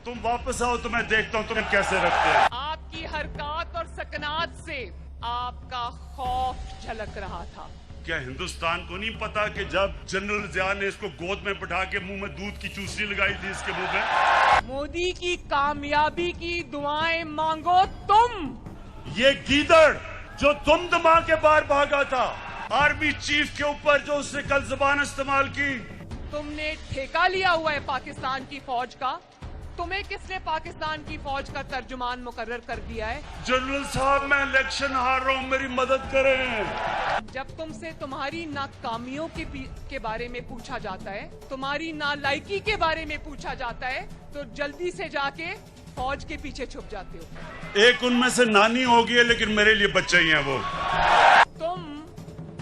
तुम वापस आओ तो मैं देखता हूँ तुम्हें कैसे रखते हैं। आपकी हरकत और सकनात से आपका खौफ झलक रहा था। क्या हिंदुस्तान को नहीं पता कि जब जनरल जिया ने इसको गोद में बिठा के मुंह में दूध की चूसनी लगाई थी इसके मुंह में? मोदी की कामयाबी की दुआएं मांगो तुम। ये गीदड़ जो तुम दमा के बाहर भागा था, आर्मी चीफ के ऊपर जो उसने कल जुबान इस्तेमाल की। तुमने ठेका लिया हुआ है पाकिस्तान की फौज का। तुम्हें किसने पाकिस्तान की फौज का तर्जुमान मुकर्रर कर दिया है? जनरल साहब मैं इलेक्शन हार रहा हूँ, मेरी मदद करें। जब तुमसे तुम्हारी नाकामियों के बारे में पूछा जाता है, तुम्हारी नालायकी के बारे में पूछा जाता है, तो जल्दी से जाके फौज के पीछे छुप जाते हो। एक उनमें से नानी होगी है, लेकिन मेरे लिए बच्चे ही हैं वो। तुम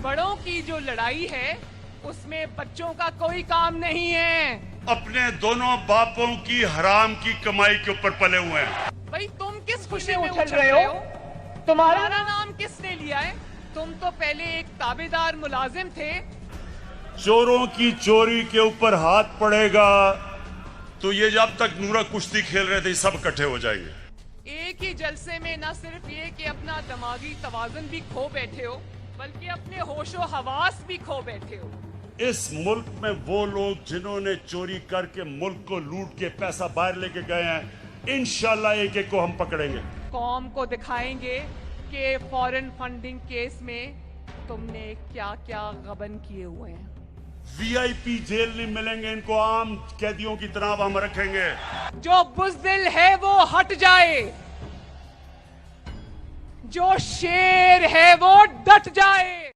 बड़ों की जो लड़ाई है उसमें बच्चों का कोई काम नहीं है। अपने दोनों बापों की हराम की कमाई के ऊपर पले हुए हैं। भाई तुम किस खुशी में उछल रहे हो? तुम्हारा नाम किसने लिया है? तुम तो पहले एक ताबेदार मुलाजिम थे। चोरों की चोरी के ऊपर हाथ पड़ेगा तो ये जब तक नूरा कुश्ती खेल रहे थे सब इकट्ठे हो जाएंगे। एक ही जलसे में न सिर्फ ये कि अपना दिमागी तवाज़ुन भी खो बैठे हो, बल्कि अपने होशो हवास भी खो बैठे हो। इस मुल्क में वो लोग जिन्होंने चोरी करके मुल्क को लूट के पैसा बाहर लेके गए हैं, इंशाल्लाह एक एक को हम पकड़ेंगे। कौम को दिखाएंगे कि फॉरेन फंडिंग केस में तुमने क्या क्या गबन किए हुए हैं। वीआईपी जेल नहीं मिलेंगे इनको, आम कैदियों की तरह हम रखेंगे। जो बुज़दिल है वो हट जाए, जो शेर है वो डट जाए।